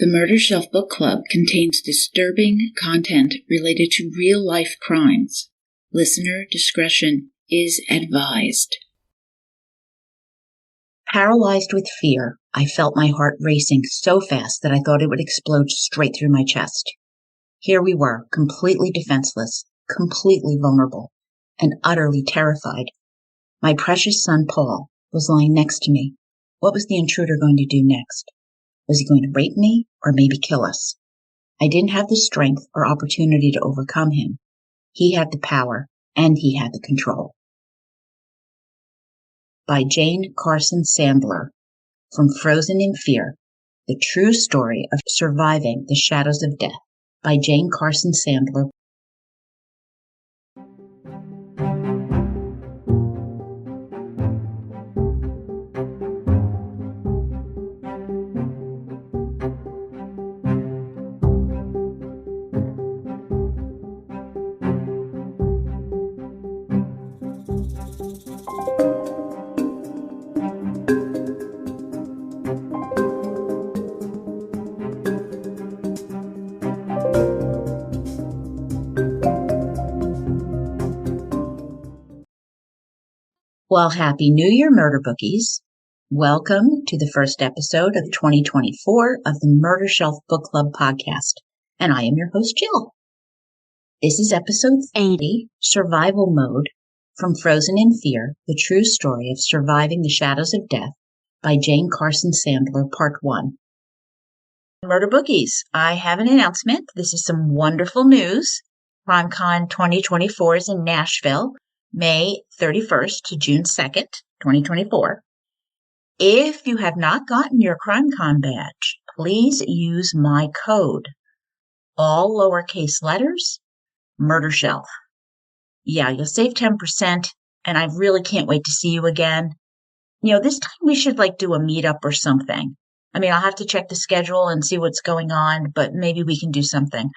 The Murder Shelf Book Club contains disturbing content related to real-life crimes. Listener discretion is advised. Paralyzed with fear, I felt my heart racing so fast that I thought it would explode straight through my chest. Here we were, completely defenseless, completely vulnerable, and utterly terrified. My precious son, Paul, was lying next to me. What was the intruder going to do next? Was he going to rape me or maybe kill us? I didn't have the strength or opportunity to overcome him. He had the power and he had the control. By Jane Carson-Sandler, from Frozen in Fear, The True Story of Surviving the Shadows of Death, by Jane Carson-Sandler. Well, Happy New Year, Murder Bookies. Welcome to the first episode of 2024 of the Murder Shelf Book Club podcast, and I am your host, Jill. This is episode 80, Survival Mode, from Frozen in Fear, The True Story of Surviving the Shadows of Death, by Jane Carson-Sandler, Part 1. Murder Bookies, I have an announcement. This is some wonderful news. CrimeCon 2024 is in Nashville, May 31st to June 2nd, 2024. If you have not gotten your CrimeCon badge, please use my code. All lowercase letters, Murder Shelf. Yeah, you'll save 10%, and I really can't wait to see you again. This time we should do a meetup or something. I'll have to check the schedule and see what's going on, but maybe we can do something.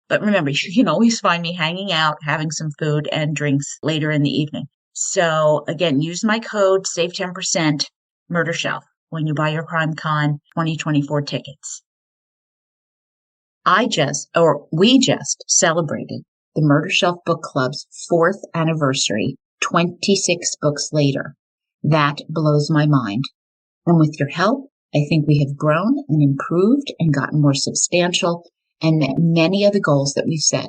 But remember, you can always find me hanging out, having some food and drinks later in the evening. So again, use my code, save 10%, Murder Shelf, when you buy your CrimeCon 2024 tickets. We just celebrated the Murder Shelf Book Club's 4th anniversary, 26 books later. That blows my mind. And with your help, I think we have grown and improved and gotten more substantial and met many of the goals that we've set.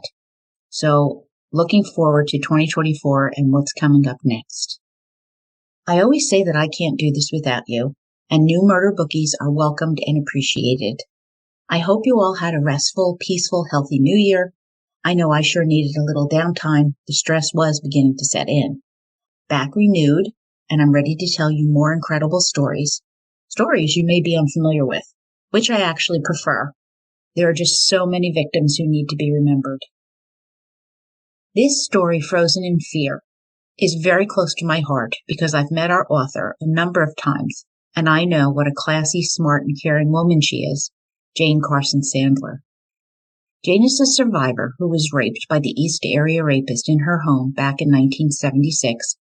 So looking forward to 2024 and what's coming up next. I always say that I can't do this without you, and new murder bookies are welcomed and appreciated. I hope you all had a restful, peaceful, healthy New Year. I know I sure needed a little downtime. The stress was beginning to set in. Back renewed, and I'm ready to tell you more incredible stories. Stories you may be unfamiliar with, which I actually prefer. There are just so many victims who need to be remembered. This story, Frozen in Fear, is very close to my heart because I've met our author a number of times, and I know what a classy, smart, and caring woman she is, Jane Carson-Sandler. Jane is a survivor who was raped by the East Area Rapist in her home back in 1976,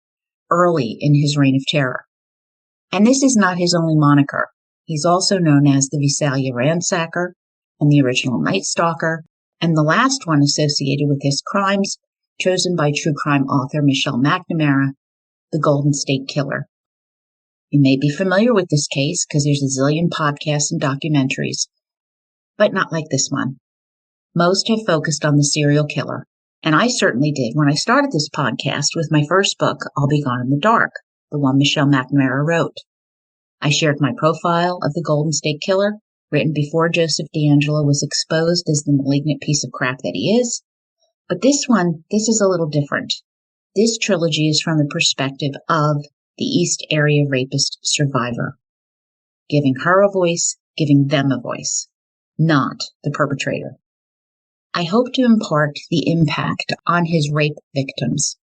early in his reign of terror. And this is not his only moniker. He's also known as the Visalia Ransacker, and the original Night Stalker, and the last one associated with his crimes, chosen by true crime author Michelle McNamara, the Golden State Killer. You may be familiar with this case because there's a zillion podcasts and documentaries, but not like this one. Most have focused on the serial killer, and I certainly did when I started this podcast with my first book, I'll Be Gone in the Dark, the one Michelle McNamara wrote. I shared my profile of the Golden State Killer, written before Joseph DeAngelo was exposed as the malignant piece of crap that he is. But this is a little different. This trilogy is from the perspective of the East Area Rapist survivor, giving her a voice, giving them a voice, not the perpetrator. I hope to impart the impact on his rape victims,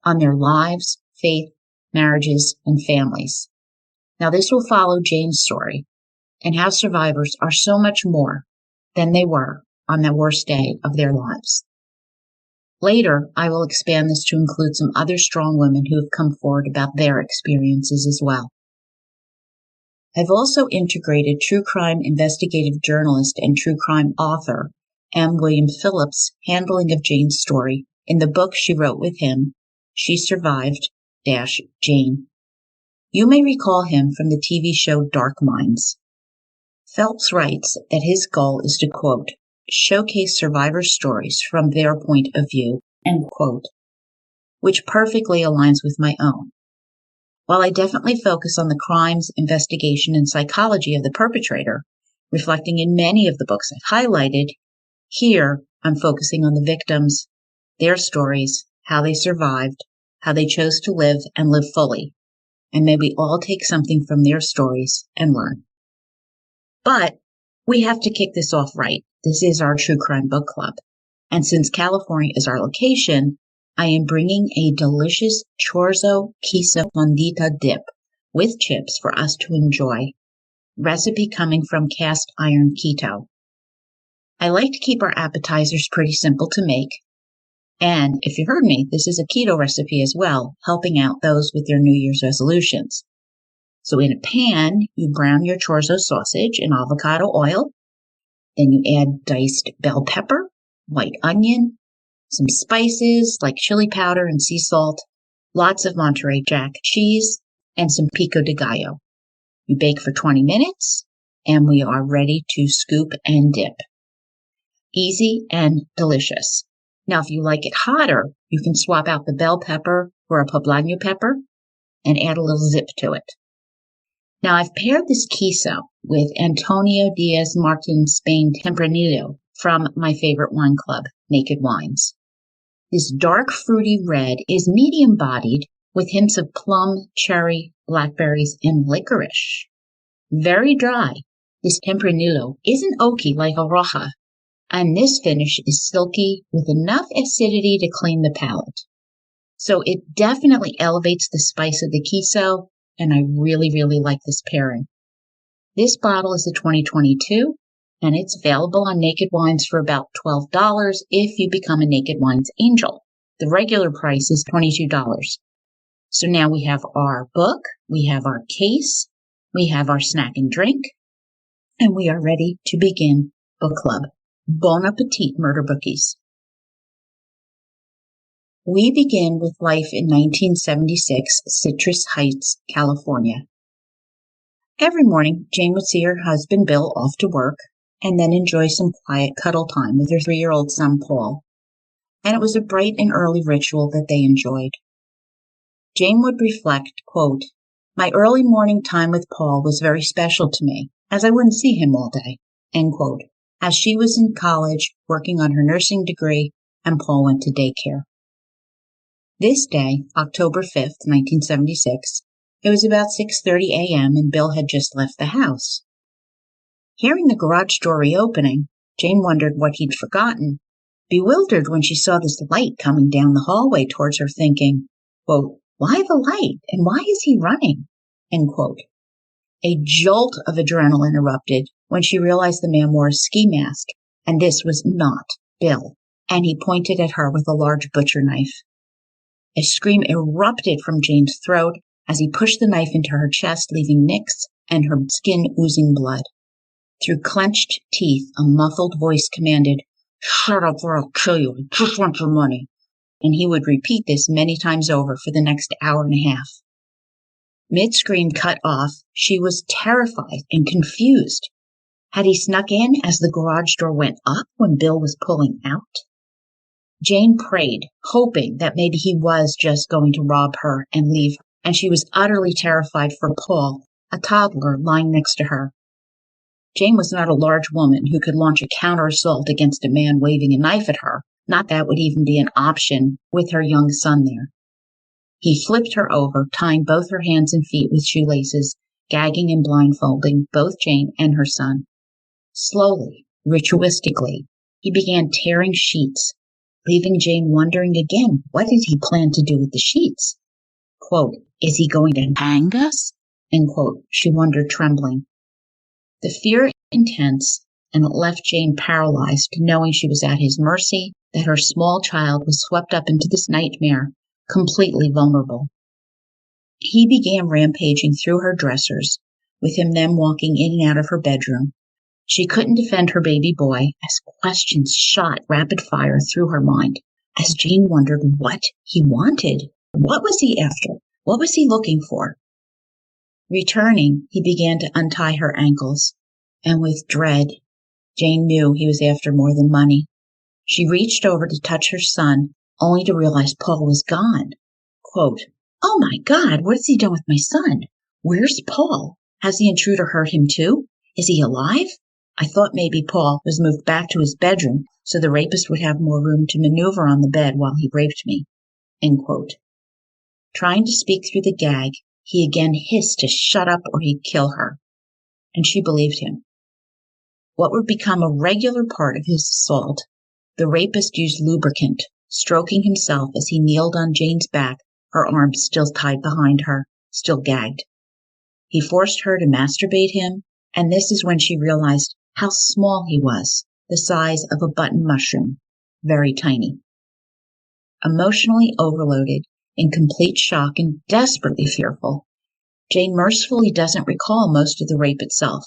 on their lives, faith, marriages, and families. Now, this will follow Jane's story, and how survivors are so much more than they were on the worst day of their lives. Later, I will expand this to include some other strong women who have come forward about their experiences as well. I've also integrated true crime investigative journalist and true crime author M. William Phillips' handling of Jane's story in the book she wrote with him, She Survived Jane. You may recall him from the TV show Dark Minds. Phelps writes that his goal is to, quote, showcase survivor stories from their point of view, end quote, which perfectly aligns with my own. While I definitely focus on the crimes, investigation, and psychology of the perpetrator, reflecting in many of the books I've highlighted, here I'm focusing on the victims, their stories, how they survived, how they chose to live and live fully. And may we all take something from their stories and learn. But we have to kick this off right. This is our True Crime Book Club. And since California is our location, I am bringing a delicious chorizo queso fondita dip with chips for us to enjoy. Recipe coming from Cast Iron Keto. I like to keep our appetizers pretty simple to make. And if you heard me, this is a keto recipe as well, helping out those with their New Year's resolutions. So in a pan, you brown your chorizo sausage in avocado oil. Then you add diced bell pepper, white onion, some spices like chili powder and sea salt, lots of Monterey Jack cheese, and some pico de gallo. You bake for 20 minutes, and we are ready to scoop and dip. Easy and delicious. Now, if you like it hotter, you can swap out the bell pepper for a poblano pepper and add a little zip to it. Now, I've paired this queso with Antonio Diaz Martin Spain Tempranillo from my favorite wine club, Naked Wines. This dark fruity red is medium-bodied with hints of plum, cherry, blackberries, and licorice. Very dry. This Tempranillo isn't oaky like a Roja, and this finish is silky with enough acidity to clean the palate. So it definitely elevates the spice of the queso, and I really, really like this pairing. This bottle is a 2022, and it's available on Naked Wines for about $12 if you become a Naked Wines Angel. The regular price is $22. So now we have our book, we have our case, we have our snack and drink, and we are ready to begin book club. Bon appetit, murder bookies. We begin with life in 1976, Citrus Heights, California. Every morning, Jane would see her husband Bill off to work and then enjoy some quiet cuddle time with her 3-year-old son Paul. And it was a bright and early ritual that they enjoyed. Jane would reflect, quote, my early morning time with Paul was very special to me, as I wouldn't see him all day, end quote, as she was in college working on her nursing degree and Paul went to daycare. This day, October 5th, 1976, it was about 6:30 a.m. and Bill had just left the house. Hearing the garage door reopening, Jane wondered what he'd forgotten, bewildered when she saw this light coming down the hallway towards her, thinking, quote, why the light and why is he running? End quote. A jolt of adrenaline erupted when she realized the man wore a ski mask, and this was not Bill, and he pointed at her with a large butcher knife. A scream erupted from Jane's throat as he pushed the knife into her chest, leaving nicks and her skin oozing blood. Through clenched teeth, a muffled voice commanded, shut up or I'll kill you, I just want your money. And he would repeat this many times over for the next hour and a half. Mid-scream cut off, she was terrified and confused. Had he snuck in as the garage door went up when Bill was pulling out? Jane prayed, hoping that maybe he was just going to rob her and leave her, and she was utterly terrified for Paul, a toddler lying next to her. Jane was not a large woman who could launch a counter-assault against a man waving a knife at her. Not that would even be an option with her young son there. He flipped her over, tying both her hands and feet with shoelaces, gagging and blindfolding both Jane and her son. Slowly, ritualistically, he began tearing sheets, leaving Jane wondering again, what did he plan to do with the sheets? Quote, is he going to hang us? End quote, she wondered, trembling. The fear intense, and it left Jane paralyzed, knowing she was at his mercy, that her small child was swept up into this nightmare, completely vulnerable. He began rampaging through her dressers, with him then walking in and out of her bedroom. She couldn't defend her baby boy as questions shot rapid fire through her mind as Jane wondered what he wanted. What was he after? What was he looking for? Returning, he began to untie her ankles, and with dread, Jane knew he was after more than money. She reached over to touch her son, only to realize Paul was gone. Quote, "Oh my God, what has he done with my son? Where's Paul? Has the intruder hurt him too? Is he alive? I thought maybe Paul was moved back to his bedroom so the rapist would have more room to maneuver on the bed while he raped me." End quote. Trying to speak through the gag, he again hissed to shut up or he'd kill her, and she believed him. What would become a regular part of his assault, the rapist used lubricant, stroking himself as he kneeled on Jane's back, her arms still tied behind her, still gagged. He forced her to masturbate him, and this is when she realized how small he was, the size of a button mushroom, very tiny. Emotionally overloaded, in complete shock and desperately fearful, Jane mercifully doesn't recall most of the rape itself.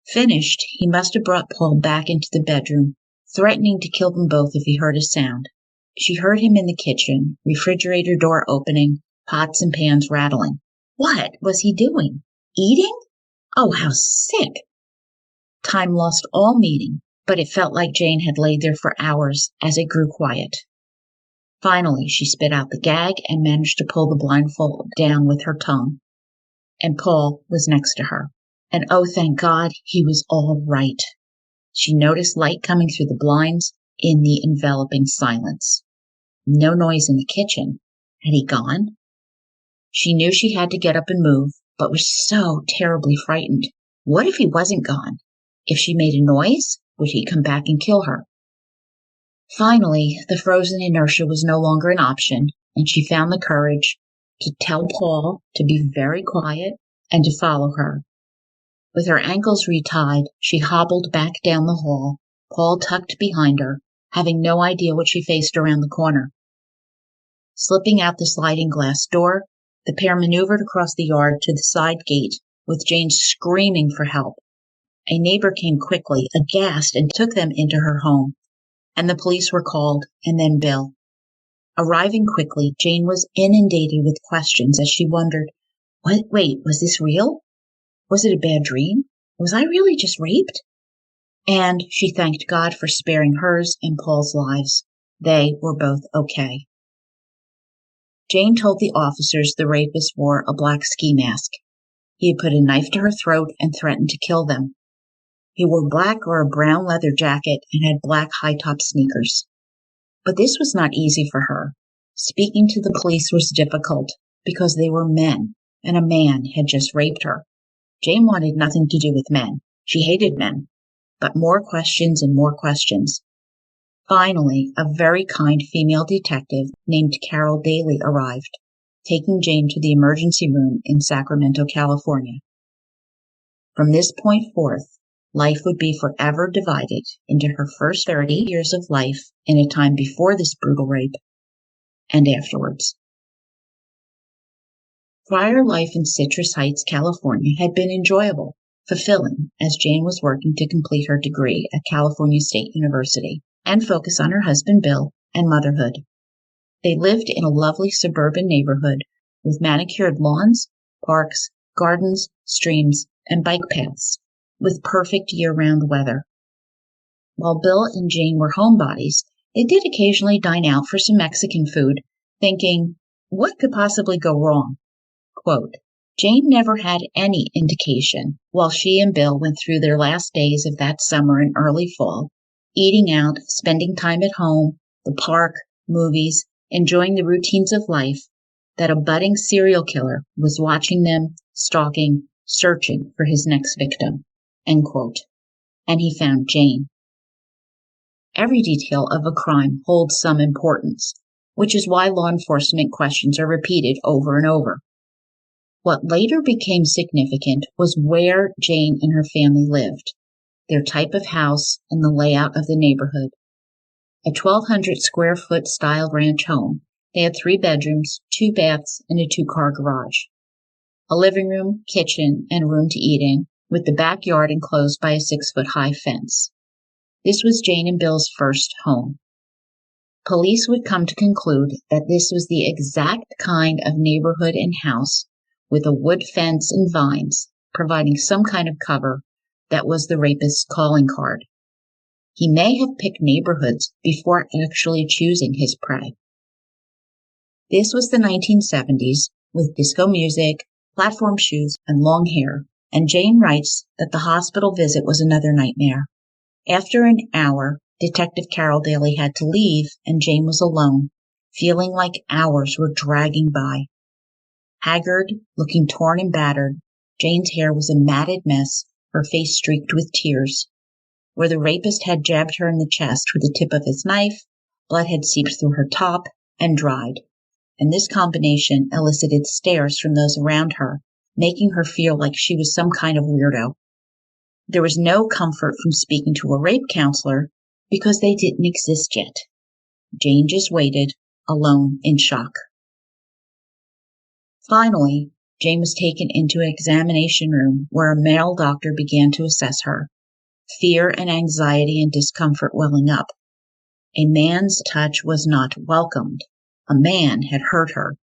Finished, he must have brought Paul back into the bedroom, threatening to kill them both if he heard a sound. She heard him in the kitchen, refrigerator door opening, pots and pans rattling. What was he doing? Eating? Oh, how sick! Time lost all meaning, but it felt like Jane had laid there for hours as it grew quiet. Finally, she spit out the gag and managed to pull the blindfold down with her tongue. And Paul was next to her. And oh, thank God, he was all right. She noticed light coming through the blinds in the enveloping silence. No noise in the kitchen. Had he gone? She knew she had to get up and move, but was so terribly frightened. What if he wasn't gone? If she made a noise, would he come back and kill her? Finally, the frozen inertia was no longer an option, and she found the courage to tell Paul to be very quiet and to follow her. With her ankles retied, she hobbled back down the hall, Paul tucked behind her, having no idea what she faced around the corner. Slipping out the sliding glass door, the pair maneuvered across the yard to the side gate, with Jane screaming for help. A neighbor came quickly, aghast, and took them into her home, and the police were called, and then Bill. Arriving quickly, Jane was inundated with questions as she wondered, wait, was this real? Was it a bad dream? Was I really just raped? And she thanked God for sparing hers and Paul's lives. They were both okay. Jane told the officers the rapist wore a black ski mask. He had put a knife to her throat and threatened to kill them. He wore black or a brown leather jacket and had black high-top sneakers. But this was not easy for her. Speaking to the police was difficult because they were men, and a man had just raped her. Jane wanted nothing to do with men. She hated men. But more questions and more questions. Finally, a very kind female detective named Carol Daly arrived, taking Jane to the emergency room in Sacramento, California. From this point forth, life would be forever divided into her first 30 years of life in a time before this brutal rape and afterwards. Prior life in Citrus Heights, California had been enjoyable, fulfilling, as Jane was working to complete her degree at California State University and focus on her husband Bill and motherhood. They lived in a lovely suburban neighborhood with manicured lawns, parks, gardens, streams, and bike paths, with perfect year-round weather. While Bill and Jane were homebodies, they did occasionally dine out for some Mexican food, thinking, what could possibly go wrong? Quote, Jane never had any indication while she and Bill went through their last days of that summer and early fall, eating out, spending time at home, the park, movies, enjoying the routines of life, that a budding serial killer was watching them, stalking, searching for his next victim. End quote. And he found Jane. Every detail of a crime holds some importance, which is why law enforcement questions are repeated over and over. What later became significant was where Jane and her family lived, their type of house, and the layout of the neighborhood. A 1,200 square foot style ranch home, they had 3 bedrooms, 2 baths, and a 2-car garage. a living room, kitchen, and a room to eat in, with the backyard enclosed by a 6-foot-high fence. This was Jane and Bill's first home. Police would come to conclude that this was the exact kind of neighborhood and house, with a wood fence and vines, providing some kind of cover, that was the rapist's calling card. He may have picked neighborhoods before actually choosing his prey. This was the 1970s, with disco music, platform shoes, and long hair, and Jane writes that the hospital visit was another nightmare. After an hour, Detective Carol Daly had to leave, and Jane was alone, feeling like hours were dragging by. Haggard, looking torn and battered, Jane's hair was a matted mess, her face streaked with tears. Where the rapist had jabbed her in the chest with the tip of his knife, blood had seeped through her top and dried, and this combination elicited stares from those around her, making her feel like she was some kind of weirdo. There was no comfort from speaking to a rape counselor because they didn't exist yet. Jane just waited, alone in shock. Finally, Jane was taken into an examination room where a male doctor began to assess her, fear and anxiety and discomfort welling up. A man's touch was not welcomed. A man had hurt her,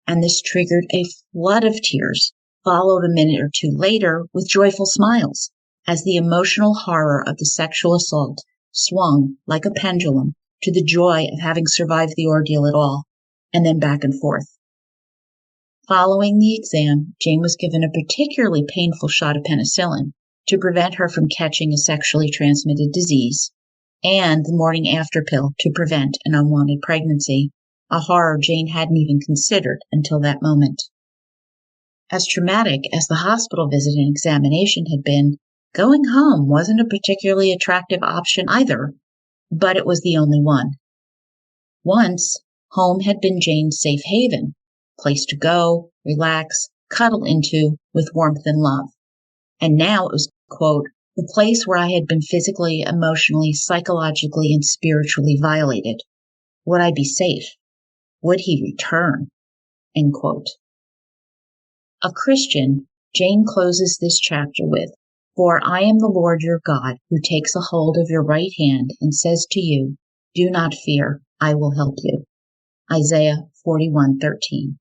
and this triggered a flood of tears, followed a minute or two later with joyful smiles, as the emotional horror of the sexual assault swung like a pendulum to the joy of having survived the ordeal at all, and then back and forth. Following the exam, Jane was given a particularly painful shot of penicillin to prevent her from catching a sexually transmitted disease, and the morning after pill to prevent an unwanted pregnancy, a horror Jane hadn't even considered until that moment. As traumatic as the hospital visit and examination had been, going home wasn't a particularly attractive option either, but it was the only one. Once, home had been Jane's safe haven, place to go, relax, cuddle into with warmth and love. And now it was, quote, the place where I had been physically, emotionally, psychologically, and spiritually violated. Would I be safe? Would he return? End quote. A Christian, Jane closes this chapter with, "For I am the Lord your God, who takes a hold of your right hand and says to you, do not fear, I will help you." Isaiah 41:13.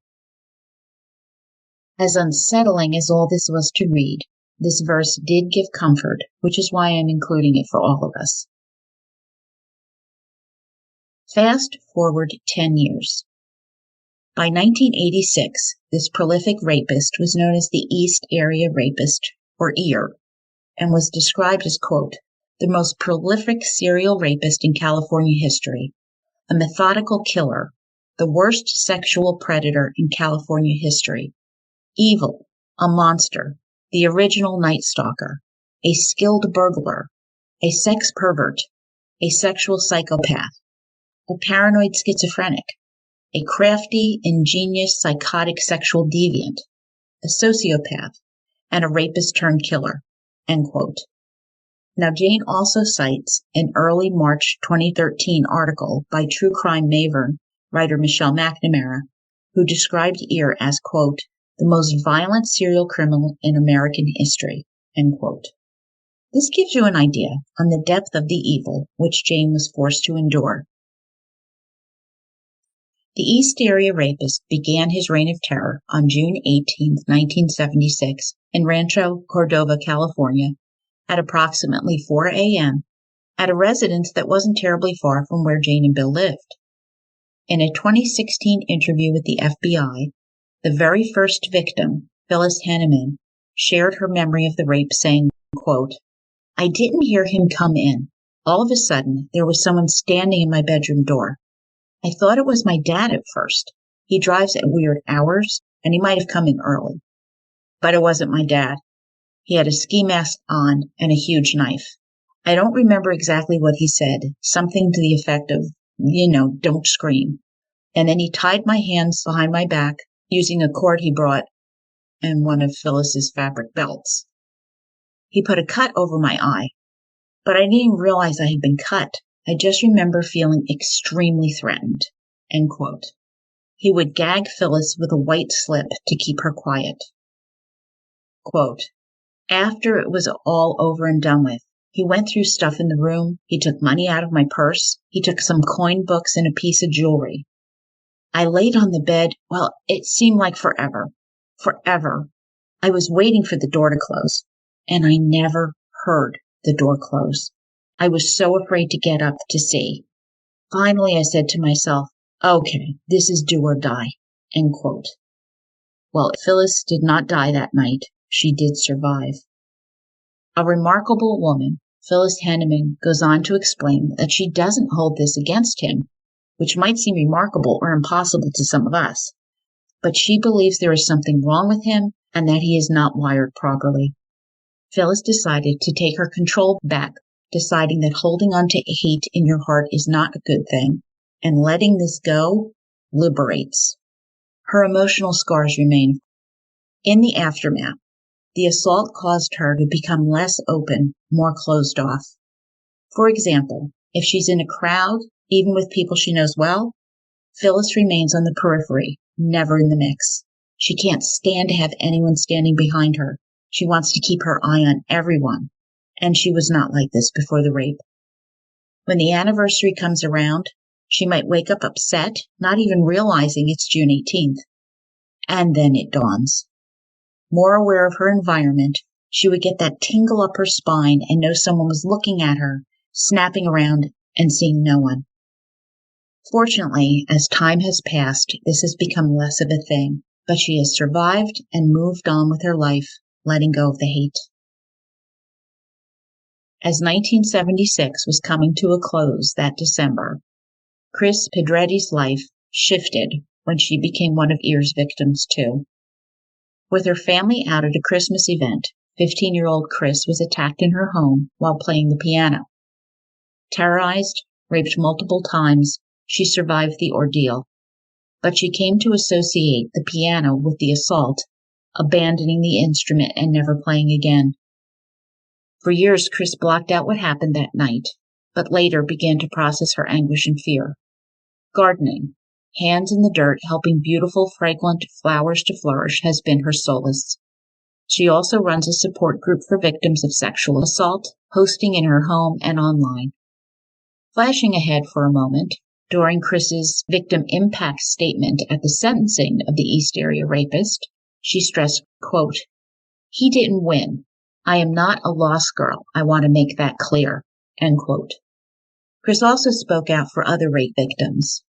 As unsettling as all this was to read, this verse did give comfort, which is why I'm including it for all of us. Fast forward 10 years. By 1986, this prolific rapist was known as the East Area Rapist, or E.A.R, and was described as, quote, the most prolific serial rapist in California history, a methodical killer, the worst sexual predator in California history, evil, a monster, the original Night Stalker, a skilled burglar, a sex pervert, a sexual psychopath, a paranoid schizophrenic, a crafty, ingenious, psychotic sexual deviant, a sociopath, and a rapist turned killer, end quote. Now, Jane also cites an early March 2013 article by true crime maven writer Michelle McNamara, who described E.A.R as, quote, the most violent serial criminal in American history, end quote. This gives you an idea on the depth of the evil which Jane was forced to endure. The East Area Rapist began his reign of terror on June 18, 1976, in Rancho Cordova, California, at approximately 4 a.m., at a residence that wasn't terribly far from where Jane and Bill lived. In a 2016 interview with the FBI, the very first victim, Phyllis Henneman, shared her memory of the rape, saying, quote, I didn't hear him come in. All of a sudden, there was someone standing in my bedroom door. I thought it was my dad at first. He drives at weird hours, and he might have come in early. But it wasn't my dad. He had a ski mask on and a huge knife. I don't remember exactly what he said, something to the effect of, don't scream. And then he tied my hands behind my back using a cord he brought and one of Phyllis's fabric belts. He put a cut over my eye, but I didn't realize I had been cut. I just remember feeling extremely threatened, end quote. He would gag Phyllis with a white slip to keep her quiet. Quote, after it was all over and done with, he went through stuff in the room. He took money out of my purse. He took some coin books and a piece of jewelry. I laid on the bed. Well, it seemed like forever. Forever. I was waiting for the door to close, and I never heard the door close. I was so afraid to get up to see. Finally, I said to myself, okay, this is do or die, end quote. Well, Phyllis did not die that night. She did survive. A remarkable woman, Phyllis Henneman, goes on to explain that she doesn't hold this against him, which might seem remarkable or impossible to some of us, but she believes there is something wrong with him and that he is not wired properly. Phyllis decided to take her control back, deciding that holding on to hate in your heart is not a good thing, and letting this go liberates. Her emotional scars remain. In the aftermath, the assault caused her to become less open, more closed off. For example, if she's in a crowd, even with people she knows well, Phyllis remains on the periphery, never in the mix. She can't stand to have anyone standing behind her. She wants to keep her eye on everyone, and she was not like this before the rape. When the anniversary comes around, she might wake up upset, not even realizing it's June 18th. And then it dawns. More aware of her environment, she would get that tingle up her spine and know someone was looking at her, snapping around and seeing no one. Fortunately, as time has passed, this has become less of a thing, but she has survived and moved on with her life, letting go of the hate. As 1976 was coming to a close that December, Chris Pedretti's life shifted when she became one of E.A.R's victims too. With her family out at a Christmas event, 15-year-old Chris was attacked in her home while playing the piano. Terrorized, raped multiple times, she survived the ordeal, but she came to associate the piano with the assault, abandoning the instrument and never playing again. For years, Chris blocked out what happened that night, but later began to process her anguish and fear. Gardening, hands in the dirt helping beautiful, fragrant flowers to flourish, has been her solace. She also runs a support group for victims of sexual assault, hosting in her home and online. Flashing ahead for a moment, during Chris's victim impact statement at the sentencing of the East Area Rapist, she stressed, quote, he didn't win. I am not a lost girl. I want to make that clear, end quote. Chris also spoke out for other rape victims.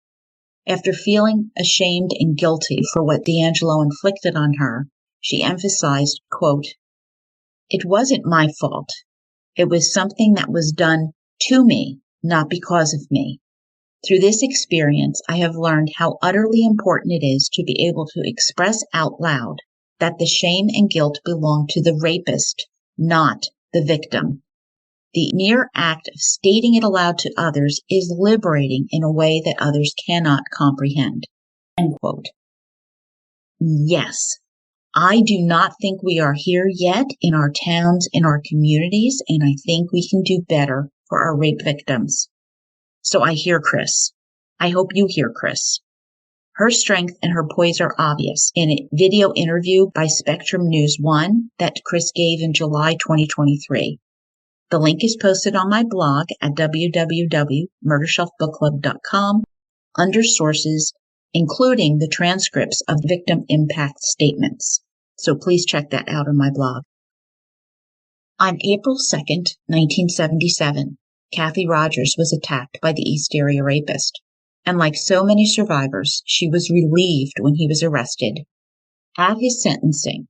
After feeling ashamed and guilty for what D'Angelo inflicted on her, she emphasized, quote, it wasn't my fault. It was something that was done to me, not because of me. Through this experience, I have learned how utterly important it is to be able to express out loud that the shame and guilt belong to the rapist, not the victim. The mere act of stating it aloud to others is liberating in a way that others cannot comprehend. End quote. Yes, I do not think we are here yet in our towns, in our communities, and I think we can do better for our rape victims. So I hear Chris. I hope you hear Chris. Her strength and her poise are obvious in a video interview by Spectrum News 1 that Chris gave in July 2023. The link is posted on my blog at www.murdershelfbookclub.com under sources, including the transcripts of victim impact statements. So please check that out on my blog. On April 2nd, 1977, Kathy Rogers was attacked by the East Area Rapist, and like so many survivors, she was relieved when he was arrested. At his sentencing,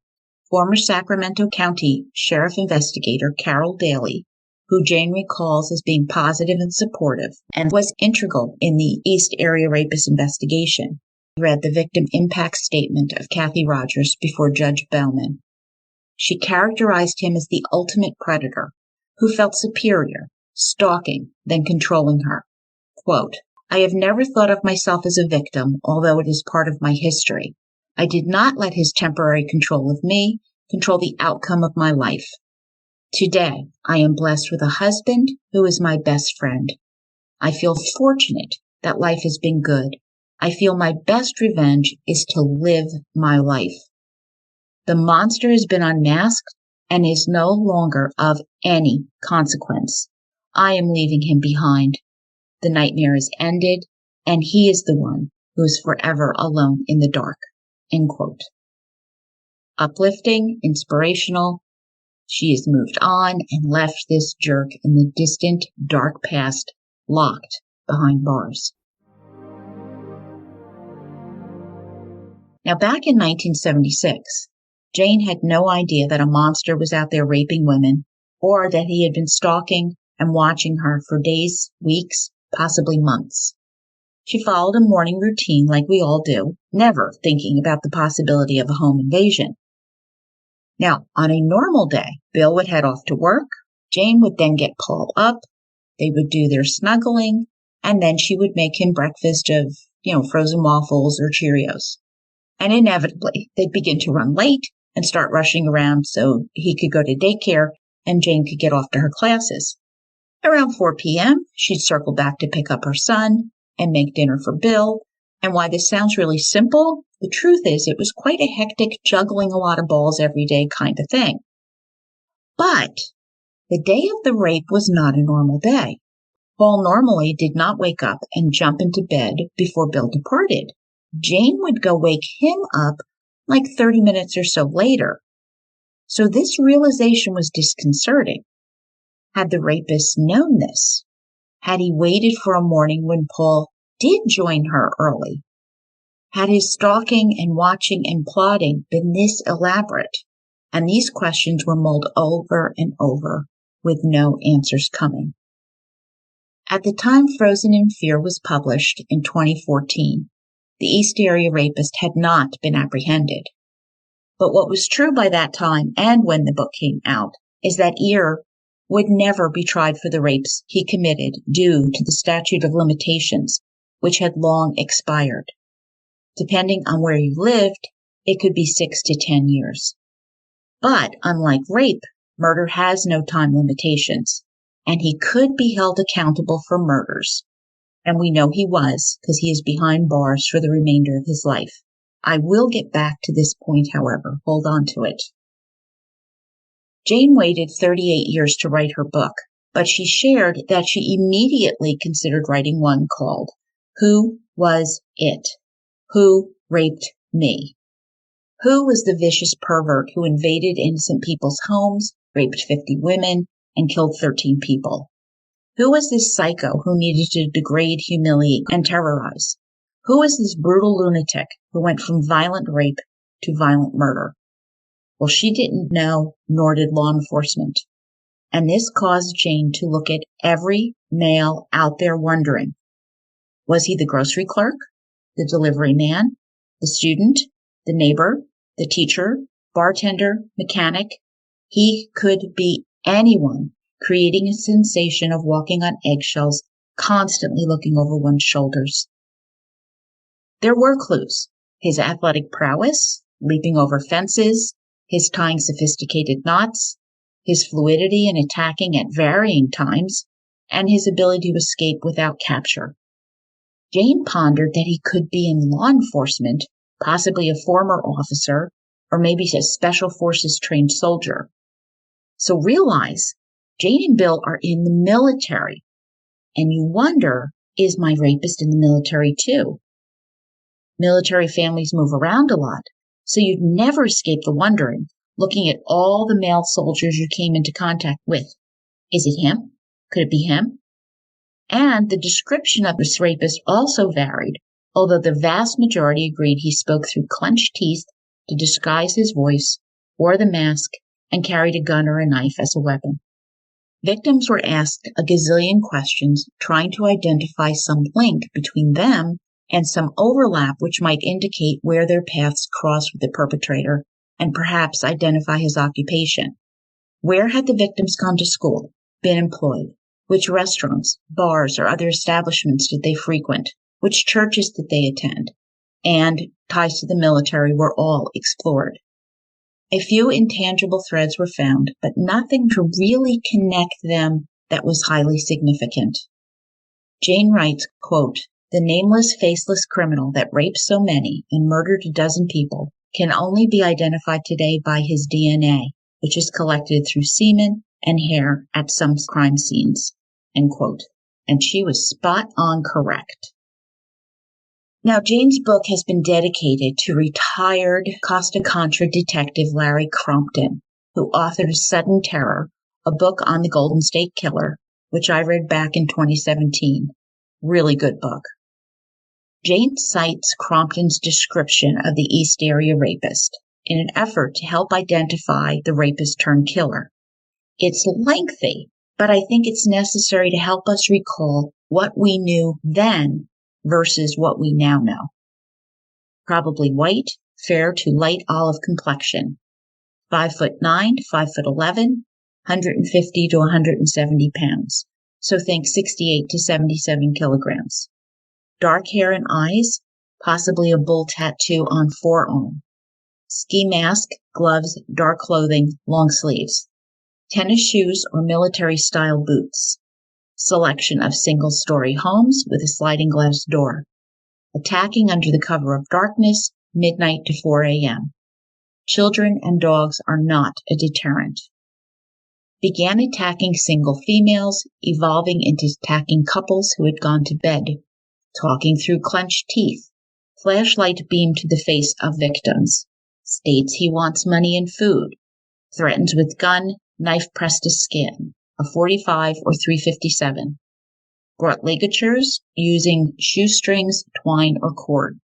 former Sacramento County Sheriff Investigator Carol Daly, who Jane recalls as being positive and supportive and was integral in the East Area Rapist investigation, read the victim impact statement of Kathy Rogers before Judge Bellman. She characterized him as the ultimate predator who felt superior, stalking, then controlling her. Quote, I have never thought of myself as a victim, although it is part of my history. I did not let his temporary control of me control the outcome of my life. Today, I am blessed with a husband who is my best friend. I feel fortunate that life has been good. I feel my best revenge is to live my life. The monster has been unmasked and is no longer of any consequence. I am leaving him behind. The nightmare is ended, and he is the one who is forever alone in the dark." End quote. Uplifting, inspirational. She has moved on and left this jerk in the distant, dark past, locked behind bars. Now, back in 1976, Jane had no idea that a monster was out there raping women, or that he had been stalking and watching her for days, weeks, possibly months. She followed a morning routine like we all do, never thinking about the possibility of a home invasion. Now, on a normal day, Bill would head off to work, Jane would then get called up, they would do their snuggling, and then she would make him breakfast of, frozen waffles or Cheerios. And inevitably, they'd begin to run late and start rushing around so he could go to daycare and Jane could get off to her classes. Around 4 p.m., she'd circle back to pick up her son and make dinner for Bill. And while this sounds really simple, the truth is it was quite a hectic, juggling a lot of balls every day kind of thing. But the day of the rape was not a normal day. Paul normally did not wake up and jump into bed before Bill departed. Jane would go wake him up like 30 minutes or so later. So this realization was disconcerting. Had the rapist known this? Had he waited for a morning when Paul did join her early? Had his stalking and watching and plotting been this elaborate? And these questions were mulled over and over with no answers coming. At the time Frozen in Fear was published in 2014, the East Area Rapist had not been apprehended. But what was true by that time and when the book came out is that E.A.R would never be tried for the rapes he committed due to the statute of limitations, which had long expired. Depending on where you lived, it could be 6 to 10 years. But unlike rape, murder has no time limitations, and he could be held accountable for murders. And we know he was, because he is behind bars for the remainder of his life. I will get back to this point, however. Hold on to it. Jane waited 38 years to write her book, but she shared that she immediately considered writing one called Who Was It? Who Raped Me? Who was the vicious pervert who invaded innocent people's homes, raped 50 women, and killed 13 people? Who was this psycho who needed to degrade, humiliate, and terrorize? Who was this brutal lunatic who went from violent rape to violent murder? Well, she didn't know, nor did law enforcement. And this caused Jane to look at every male out there wondering, was he the grocery clerk, the delivery man, the student, the neighbor, the teacher, bartender, mechanic? He could be anyone, creating a sensation of walking on eggshells, constantly looking over one's shoulders. There were clues: his athletic prowess, leaping over fences, his tying sophisticated knots, his fluidity in attacking at varying times, and his ability to escape without capture. Jane pondered that he could be in law enforcement, possibly a former officer, or maybe a special forces trained soldier. So realize, Jane and Bill are in the military, and you wonder, is my rapist in the military too? Military families move around a lot, so you'd never escape the wondering, looking at all the male soldiers you came into contact with. Is it him? Could it be him? And the description of this rapist also varied, although the vast majority agreed he spoke through clenched teeth to disguise his voice, wore the mask, and carried a gun or a knife as a weapon. Victims were asked a gazillion questions, trying to identify some link between them and some overlap which might indicate where their paths crossed with the perpetrator and perhaps identify his occupation. Where had the victims gone to school, been employed? Which restaurants, bars, or other establishments did they frequent? Which churches did they attend? And ties to the military were all explored. A few intangible threads were found, but nothing to really connect them that was highly significant. Jane writes, quote, "The nameless, faceless criminal that raped so many and murdered a dozen people can only be identified today by his DNA, which is collected through semen and hair at some crime scenes, end quote. And she was spot on correct. Now, Jane's book has been dedicated to retired Costa Contra detective Larry Crompton, who authored Sudden Terror, a book on the Golden State Killer, which I read back in 2017. Really good book. Jane cites Crompton's description of the East Area Rapist in an effort to help identify the rapist-turned-killer. It's lengthy, but I think it's necessary to help us recall what we knew then versus what we now know. Probably white, fair to light olive complexion, 5'9", 5'11", 150 to 170 pounds. So think 68 to 77 kilograms. Dark hair and eyes, possibly a bull tattoo on forearm. Ski mask, gloves, dark clothing, long sleeves. Tennis shoes or military-style boots. Selection of single-story homes with a sliding glass door. Attacking under the cover of darkness, midnight to 4 a.m. Children and dogs are not a deterrent. Began attacking single females, evolving into attacking couples who had gone to bed. Talking through clenched teeth. Flashlight beam to the face of victims. States he wants money and food. Threatens with gun, knife pressed to skin. A 45 or 357. Brought ligatures using shoestrings, twine, or cord.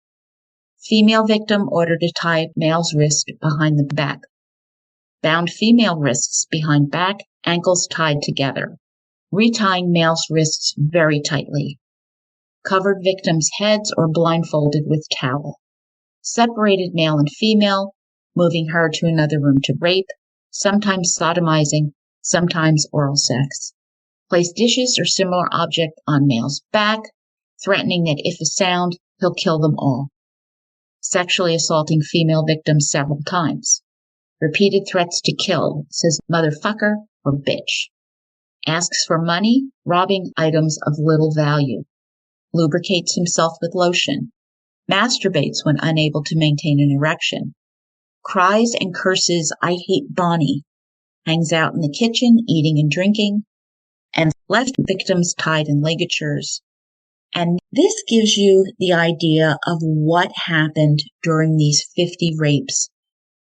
Female victim ordered to tie male's wrist behind the back. Bound female wrists behind back, ankles tied together. Retying male's wrists very tightly. Covered victims' heads or blindfolded with towel. Separated male and female, moving her to another room to rape, sometimes sodomizing, sometimes oral sex. Place dishes or similar object on male's back, threatening that if found, he'll kill them all. Sexually assaulting female victims several times. Repeated threats to kill, says motherfucker or bitch. Asks for money, robbing items of little value. Lubricates himself with lotion. Masturbates when unable to maintain an erection. Cries and curses, "I hate Bonnie." Hangs out in the kitchen, eating and drinking, and left victims tied in ligatures. And this gives you the idea of what happened during these 50 rapes,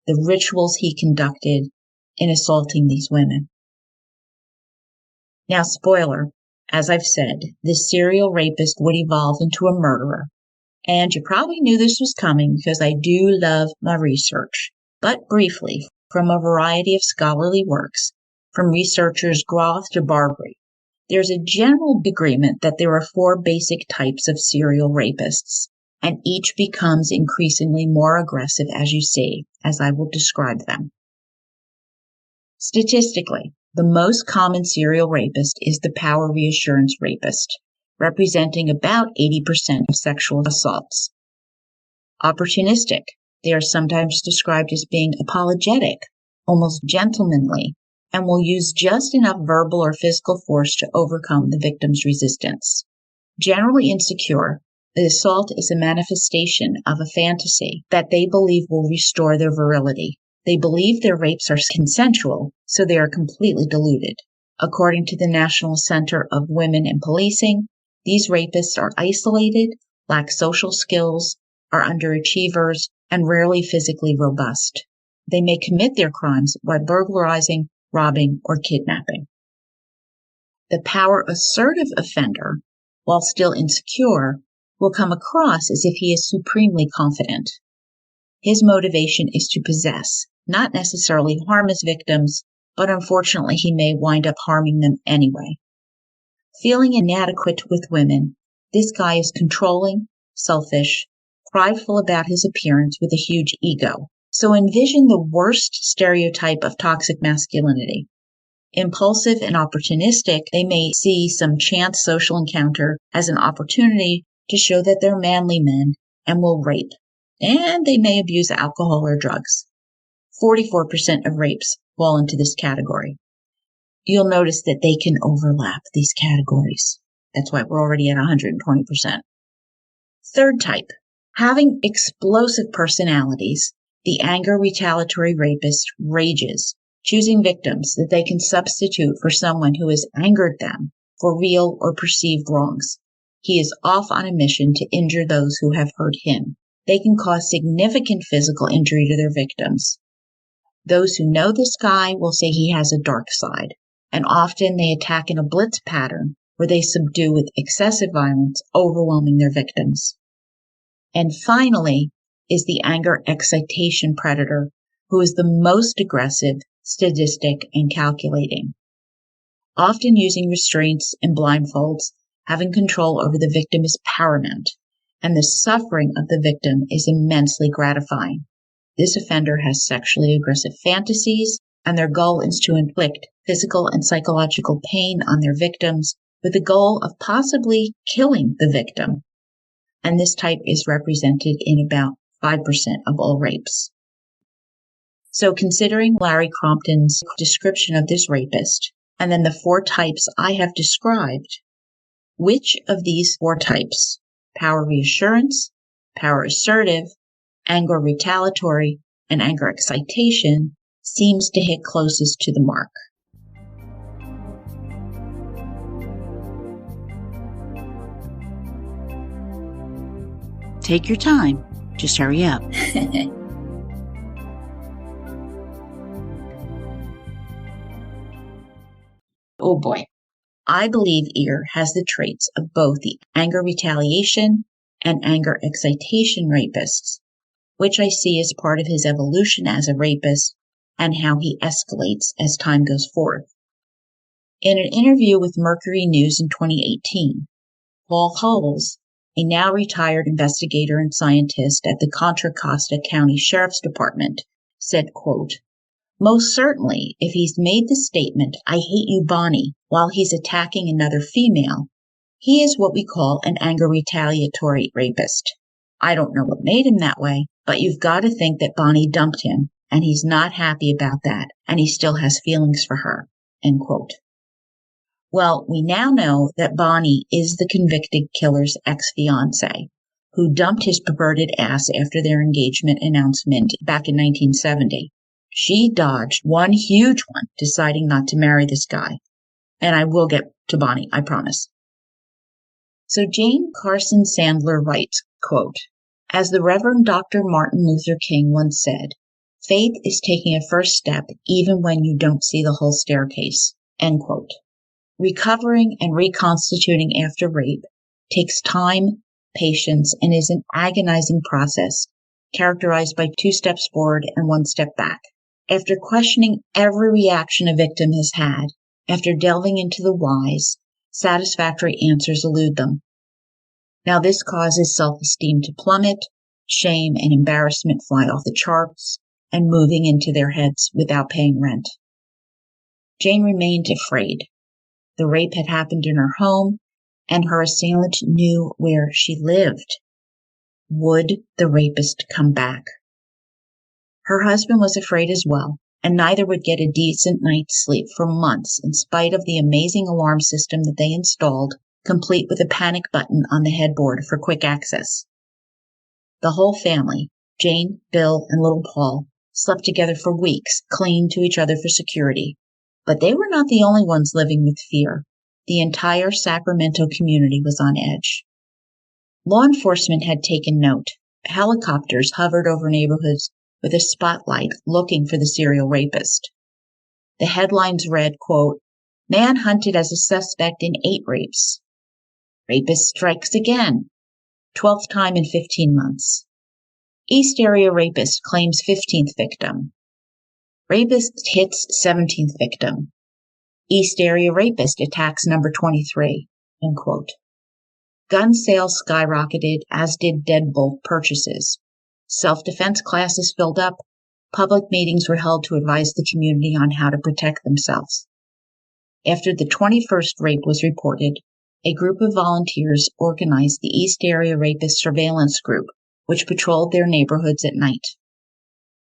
the rituals he conducted in assaulting these women. Now, spoiler, as I've said, this serial rapist would evolve into a murderer. And you probably knew this was coming because I do love my research. But briefly, from a variety of scholarly works, from researchers Groth to Barbary, there's a general agreement that there are 4 basic types of serial rapists, and each becomes increasingly more aggressive as you see, as I will describe them. Statistically, the most common serial rapist is the power reassurance rapist, representing about 80% of sexual assaults. Opportunistic. They are sometimes described as being apologetic, almost gentlemanly, and will use just enough verbal or physical force to overcome the victim's resistance. Generally insecure, the assault is a manifestation of a fantasy that they believe will restore their virility. They believe their rapes are consensual, so they are completely deluded. According to the National Center of Women in Policing, these rapists are isolated, lack social skills, are underachievers, and rarely physically robust. They may commit their crimes by burglarizing, robbing, or kidnapping. The power assertive offender, while still insecure, will come across as if he is supremely confident. His motivation is to possess, not necessarily harm his victims, but unfortunately he may wind up harming them anyway. Feeling inadequate with women, this guy is controlling, selfish, prideful about his appearance with a huge ego. So envision the worst stereotype of toxic masculinity. Impulsive and opportunistic, they may see some chance social encounter as an opportunity to show that they're manly men and will rape. And they may abuse alcohol or drugs. 44% of rapes fall into this category. You'll notice that they can overlap these categories. That's why we're already at 120%. Third type, having explosive personalities, The anger retaliatory rapist rages, choosing victims that they can substitute for someone who has angered them for real or perceived wrongs. He is off on a mission to injure those who have hurt him. They can cause significant physical injury to their victims. Those who know this guy will say he has a dark side, and often they attack in a blitz pattern where they subdue with excessive violence, overwhelming their victims. And finally is the anger excitation predator, who is the most aggressive, sadistic, and calculating. Often using restraints and blindfolds, having control over the victim is paramount, and the suffering of the victim is immensely gratifying. This offender has sexually aggressive fantasies, and their goal is to inflict physical and psychological pain on their victims with the goal of possibly killing the victim. And this type is represented in about 5% of all rapes. So considering Larry Crompton's description of this rapist, and then the 4 types I have described, which of these 4 types, power reassurance, power assertive, anger retaliatory, and anger excitation, seems to hit closest to the mark? Take your time. Just hurry up. Oh boy. I believe E.A.R has the traits of both the anger retaliation and anger excitation rapists, which I see as part of his evolution as a rapist and how he escalates as time goes forth. In an interview with Mercury News in 2018, Paul Hulls, a now retired investigator and scientist at the Contra Costa County Sheriff's Department, said, quote, "Most certainly, if he's made the statement, 'I hate you, Bonnie,' while he's attacking another female, he is what we call an anger retaliatory rapist. I don't know what made him that way, but you've got to think that Bonnie dumped him, and he's not happy about that, and he still has feelings for her." End quote. Well, we now know that Bonnie is the convicted killer's ex-fiancé, who dumped his perverted ass after their engagement announcement back in 1970. She dodged one huge one, deciding not to marry this guy. And I will get to Bonnie, I promise. So Jane Carson-Sandler writes, quote, "As the Reverend Dr. Martin Luther King once said, faith is taking a first step even when you don't see the whole staircase." End quote. Recovering and reconstituting after rape takes time, patience, and is an agonizing process characterized by 2 steps forward and 1 step back. After questioning every reaction a victim has had, after delving into the whys, satisfactory answers elude them. Now this causes self-esteem to plummet, shame and embarrassment fly off the charts, and moving into their heads without paying rent. Jane remained afraid. The rape had happened in her home, and her assailant knew where she lived. Would the rapist come back? Her husband was afraid as well, and neither would get a decent night's sleep for months in spite of the amazing alarm system that they installed, complete with a panic button on the headboard for quick access. The whole family, Jane, Bill, and little Paul, slept together for weeks, clinging to each other for security. But they were not the only ones living with fear. The entire Sacramento community was on edge. Law enforcement had taken note. Helicopters hovered over neighborhoods with a spotlight looking for the serial rapist. The headlines read, quote, "Man hunted as a suspect in 8 rapes. Rapist strikes again. 12th time in 15 months. East Area Rapist claims 15th victim. Rapist hits 17th victim. East Area Rapist attacks number 23, end quote. Gun sales skyrocketed, as did deadbolt purchases. Self-defense classes filled up. Public meetings were held to advise the community on how to protect themselves. After the 21st rape was reported, a group of volunteers organized the East Area Rapist Surveillance Group, which patrolled their neighborhoods at night.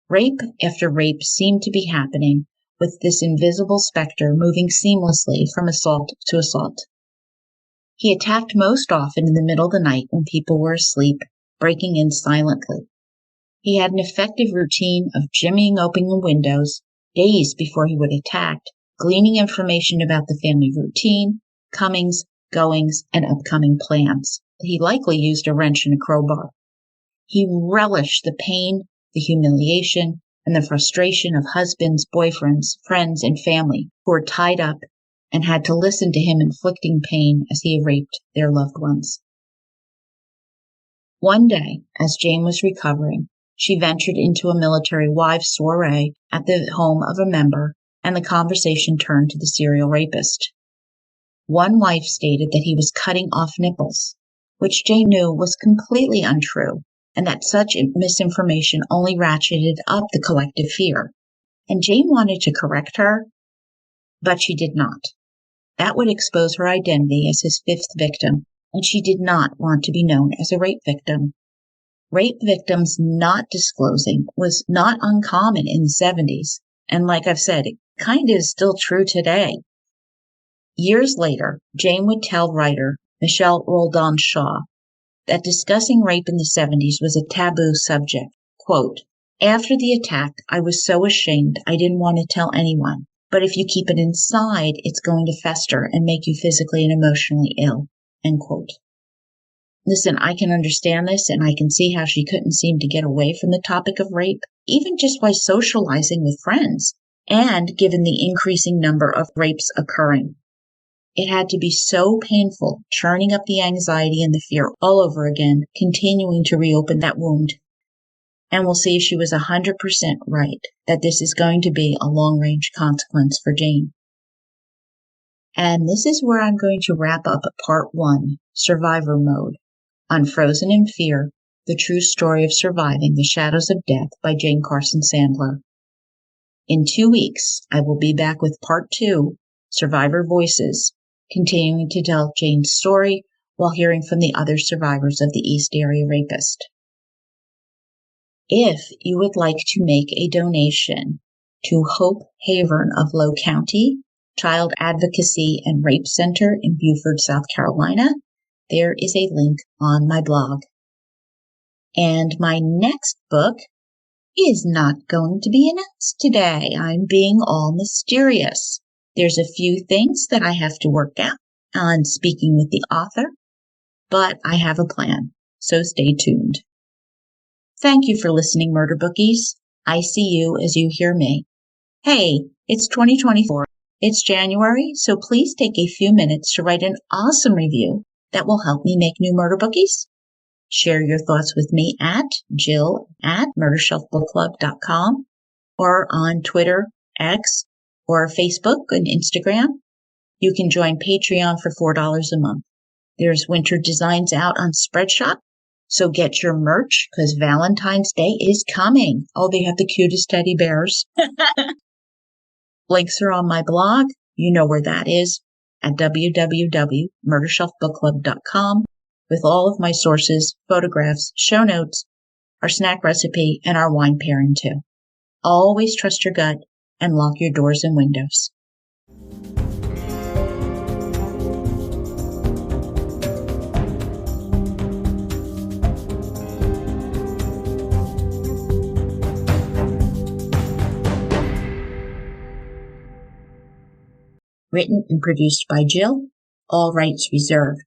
Rape after rape seemed to be happening, with this invisible specter moving seamlessly from assault to assault. He attacked most often in the middle of the night when people were asleep, breaking in silently. He had an effective routine of jimmying open the windows days before he would attack, gleaning information about the family routine, comings, goings, and upcoming plans. He likely used a wrench and a crowbar. He relished the pain, the humiliation, and the frustration of husbands, boyfriends, friends, and family who were tied up and had to listen to him inflicting pain as he raped their loved ones. One day, as Jane was recovering, she ventured into a military wives' soiree at the home of a member, and the conversation turned to the serial rapist. One wife stated that he was cutting off nipples, which Jane knew was completely untrue, and that such misinformation only ratcheted up the collective fear. And Jane wanted to correct her, but she did not. That would expose her identity as his fifth victim, and she did not want to be known as a rape victim. Rape victims not disclosing was not uncommon in the 70s, and like I've said, it kind of is still true today. Years later, Jane would tell writer Michelle Roldan Shaw that discussing rape in the 70s was a taboo subject. Quote, "After the attack, I was so ashamed I didn't want to tell anyone. But if you keep it inside, it's going to fester and make you physically and emotionally ill." End quote. Listen, I can understand this, and I can see how she couldn't seem to get away from the topic of rape, even just by socializing with friends, and given the increasing number of rapes occurring. It had to be so painful, churning up the anxiety and the fear all over again, continuing to reopen that wound. And we'll see if she was 100% right, that this is going to be a long-range consequence for Jane. And this is where I'm going to wrap up part 1, Survivor Mode, Unfrozen in Fear, The True Story of Surviving the Shadows of Death by Jane Carson-Sandler. In 2 weeks, I will be back with part 2, Survivor Voices, continuing to tell Jane's story while hearing from the other survivors of the East Area Rapist. If you would like to make a donation to Hope Havern of Low County, Child Advocacy and Rape Center in Beaufort, South Carolina, there is a link on my blog. And my next book is not going to be announced today. I'm being all mysterious. There's a few things that I have to work out on speaking with the author, but I have a plan, so stay tuned. Thank you for listening, Murder Bookies. I see you as you hear me. Hey, it's 2024. It's January, so please take a few minutes to write an awesome review that will help me make new Murder Bookies. Share your thoughts with me at jill@murdershelfbookclub.com or on Twitter, X, or Facebook and Instagram. You can join Patreon for $4 a month. There's winter designs out on Spreadshop, so get your merch because Valentine's Day is coming. Oh, they have the cutest teddy bears. Links are on my blog. You know where that is, at www.murdershelfbookclub.com, with all of my sources, photographs, show notes, our snack recipe, and our wine pairing too. Always trust your gut and lock your doors and windows. Written and produced by Jill, all rights reserved.